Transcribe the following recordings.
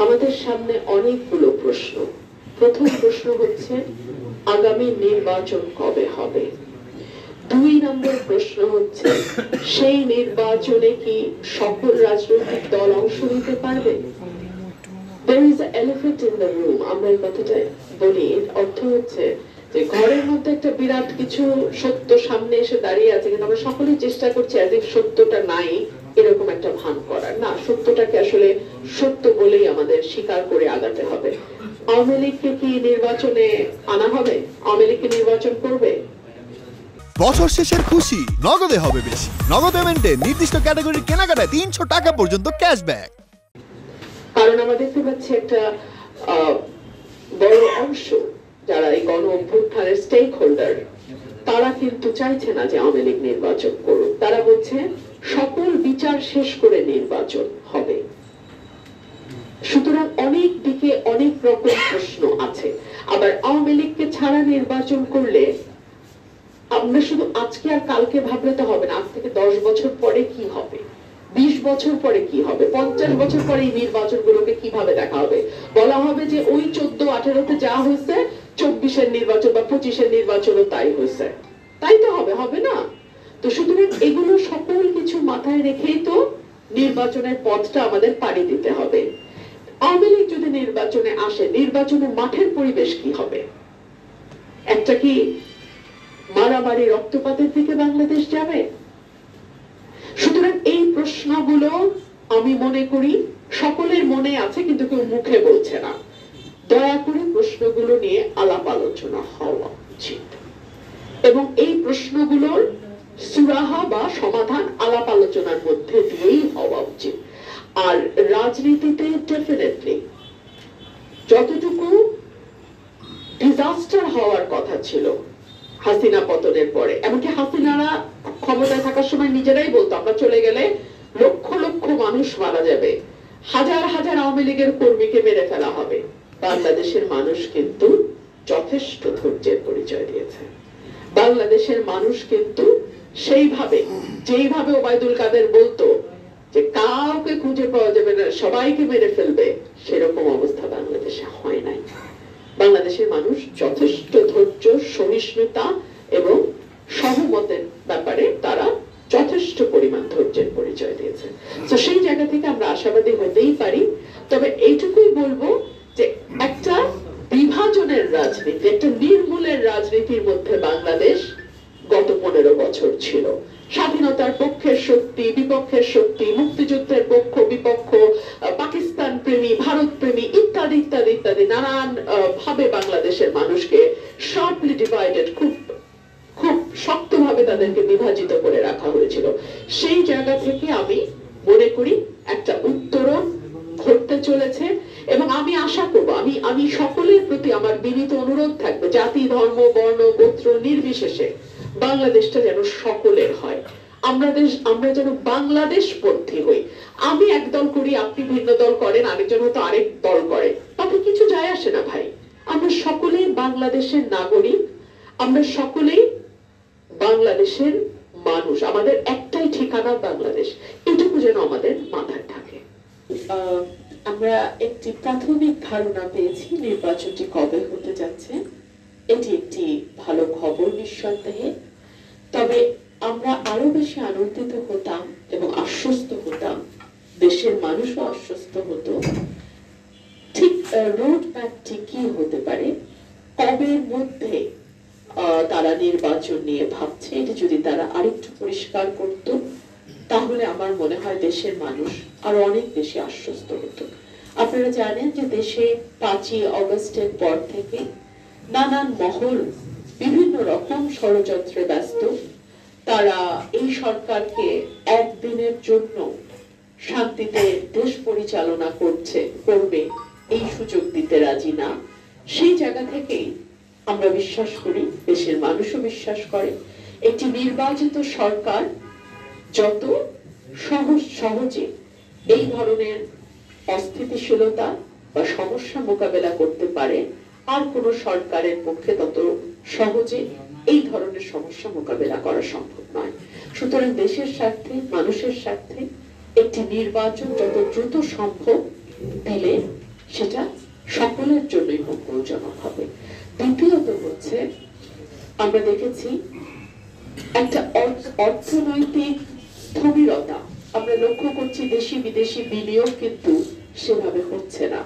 আমাদের সামনে অনেকগুলো প্রশ্ন। প্রথম প্রশ্ন হচ্ছে আগামী নির্বাচন কবে হবে। 2 নম্বর প্রশ্ন হচ্ছে সেই নির্বাচনে কি সকল রাজনৈতিক দল অংশ নিতে পারবে। There is an elephant in the room, আমরা এই কথাটা বলি। অর্থ হচ্ছে যে ঘরের মধ্যে একটা বিরাট কিছু সত্য সামনে এসে দাঁড়িয়ে আছে, কিন্তু আমরা সকলেই চেষ্টা করছি as if সত্যটা নাই এরকম একটা ভান করার। না, সত্যটাকে আসলে সত্য বলেই আমাদের স্বীকার করে আগাতে হবে। আওয়ামী লীগকে কি নির্বাচনে আনা হবে? আওয়ামী লীগকে নির্বাচন করবে? বছর শেষের খুশি নগদে হবে বেশি। নগদ পেমেন্টে নির্দিষ্ট ক্যাটাগরির কেনাকাটায় 300 টাকা পর্যন্ত ক্যাশব্যাক। কারণ আমরা দেখতে পাচ্ছি একটা বড় অংশ যারা এই গণ অভ্যুত্থানের স্টেক হোল্ডার, তারা কিন্তু চাইছে না যে আওয়ামী লীগ নির্বাচন করুক। তারা বলছে সকল বিচার শেষ করে নির্বাচন হবে। সুতরাং অনেক দিকে অনেক রকম প্রশ্ন আছে। আবার আওয়ামী লীগকে ছাড়া নির্বাচন করলে আমরা শুধু আজকে আর কালকে ভাবলে তো হবে না। আজ থেকে 10 বছর পরে কি হবে, 20 বছর পরে কি হবে, 50 বছর পরে এই নির্বাচনগুলোকে কিভাবে দেখা হবে। বলা হবে যে ওই 14-18-তে যা হয়েছে 24-এর নির্বাচন বা 25-এর নির্বাচনও তাই হয়েছে। তাই তো হবে না? তো সুতরাং এগুলো সকল কিছু মাথায় রেখেই তো নির্বাচনের পথটা আমাদের পাড়ি দিতে হবে। আওয়ামী লীগ যদি নির্বাচনে আসে, নির্বাচনের মাঠের পরিবেশ কি হবে? একটা কি মারামারি রক্তপাতের দিকে বাংলাদেশ যাবে? সুতরাং এই প্রশ্নগুলো আমি মনে করি সকলের মনে আছে, কিন্তু কেউ মুখে বলছে না। দয়া করে প্রশ্নগুলো নিয়ে আলাপ আলোচনা হওয়া উচিত এবং এই প্রশ্নগুলোর সুরাহা বা সমাধান আলাপ আলোচনার মধ্যে দিয়েই হওয়া উচিত। আর রাজনীতিতে ডেফিনেটলি যতটুকু ডিজাস্টার হওয়ার কথা ছিল হাসিনা পতনের পরে, এমনকি হাসিনারা ক্ষমতায় থাকার সময় নিজেরাই বলতো আমরা চলে গেলে লক্ষ লক্ষ মানুষ মারা যাবে, হাজার হাজার আওয়ামী লীগের কর্মীকে মেরে ফেলা হবে, বাংলাদেশের মানুষ কিন্তু যথেষ্ট ধৈর্যের পরিচয় দিয়েছে। বাংলাদেশের মানুষ কিন্তু সেইভাবে, যেইভাবে ওবায়দুল কাদের বলতো যে কাউকে খুঁজে পাওয়া যাবে না, সবাইকে মেরে ফেলবে, সেরকম অবস্থা বাংলাদেশে হয় নাই। বাংলাদেশের মানুষ যথেষ্ট ধৈর্য, সহিষ্ণুতা এবং সহমতের ব্যাপারে তারা যথেষ্ট পরিমাণ ধৈর্যের পরিচয় দিয়েছে। তো সেই জায়গা থেকে আমরা আশাবাদী হতেই পারি। তবে এইটুকুই বলবো যে একটা বিভাজনের রাজনীতি, একটা নির্মূলের রাজনীতির মধ্যে বাংলাদেশ গত 15 বছর ছিল। স্বাধীনতার পক্ষের শক্তি, বিপক্ষের শক্তি, মুক্তিযুদ্ধের পক্ষ বিপক্ষ, পাকিস্তান প্রেমী, ভারত প্রেমী ইত্যাদি ইত্যাদি ইত্যাদি নানান ভাবে বাংলাদেশের মানুষকে শার্পলি ডিভাইডেড, খুব খুব শক্তভাবে তাদেরকে বিভাজিত করে রাখা হয়েছিল। সেই জায়গা থেকে আমি মনে করি একটা উত্তরণ ঘটতে চলেছে এবং আমি আশা করবো, আমি সকলের প্রতি আমার বিনীত অনুরোধ থাকবে, জাতি ধর্ম বর্ণ গোত্র নির্বিশেষে বাংলাদেশটা যেন সকলের হয়। আমরা যেন বাংলাদেশ পন্থী হই। আমি এক দল করি, আপনি ভিন্ন দল করেন, আরেকজন হয়তো আরেক দল করে, তাতে কিছু যায় আসে না ভাই। আমরা সকলেই বাংলাদেশের নাগরিক, আমরা সকলেই বাংলাদেশের মানুষ, আমাদের একটাই ঠিকানা বাংলাদেশ। এটুকু যেন আমাদের মাথায় থাকে। আমরা একটি প্রাথমিক ধারণা পেয়েছি নির্বাচনটি কবে হতে যাচ্ছে। এটি একটি ভালো খবর নিঃসন্দেহে। তবে আমরা আরো বেশি আনন্দিত হতাম এবং আশ্বস্ত হতাম, দেশের মানুষও আশ্বস্ত হতো, ঠিক রোড ম্যাপটি কি হতে পারে, কবের মধ্যে তারা নির্বাচন নিয়ে ভাবছে, এটি যদি তারা আরেকটু পরিষ্কার করত, তাহলে আমার মনে হয় দেশের মানুষ আরো অনেক বেশি আশ্বস্ত হতো। আপনারা জানেন যে দেশে 5ই অগস্টের পর থেকে নানান মহল বিভিন্ন রকম ষড়যন্ত্রে ব্যস্ত। তারা এই সরকারকে একদিনের জন্য শান্তিতে দেশ পরিচালনা করবে এই সুযোগ দিতে রাজি না। সেই জায়গা থেকেই আমরা বিশ্বাস করি, দেশের মানুষও বিশ্বাস করে, একটি নির্বাচিত সরকার যত সহজে এই ধরনের অস্থিতিশীলতা বা সমস্যা মোকাবেলা করতে পারে, আর কোন সরকারের পক্ষে তত সহজে এই ধরনের সমস্যা মোকাবেলা করা সম্ভব নয়। সুতরাং দেশের স্বার্থে, মানুষের স্বার্থে একটি নির্বাচন যত দ্রুত সম্ভব দিলে সেটা সকলের জন্যই মঙ্গলজনক হবে। দ্বিতীয়ত হচ্ছে আমরা দেখেছি একটা অর্থনৈতিক স্থবিরতা আমরা লক্ষ্য করছি, দেশি বিদেশি বিনিয়োগ কিন্তু সেভাবে হচ্ছে না।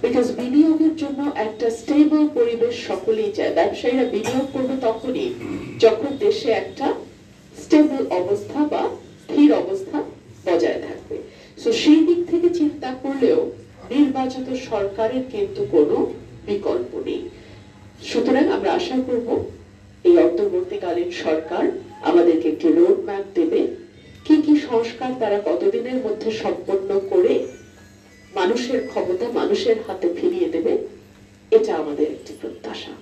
বিকজ বিনিয়োগের জন্য একটা স্টেবল পরিবেশ সকলেই চায়। ব্যবসায়ীরা বিনিয়োগ করবে তখনই যখন দেশে একটা স্টেবল অবস্থা বা স্থির অবস্থা বজায় থাকবে। সো সেই দিক থেকে চিন্তা করলেও নির্বাচিত সরকারের কিন্তু কোনো বিকল্প নেই। সুতরাং আমরা আশা করব এই অন্তর্বর্তীকালীন সরকার আমাদেরকে একটি রোড ম্যাপ দেবে, কি কি সংস্কার তারা কতদিনের মধ্যে সম্পন্ন করে মানুষের ক্ষমতা মানুষের হাতে ফিরিয়ে দেবে, এটা আমাদের একটি প্রত্যাশা।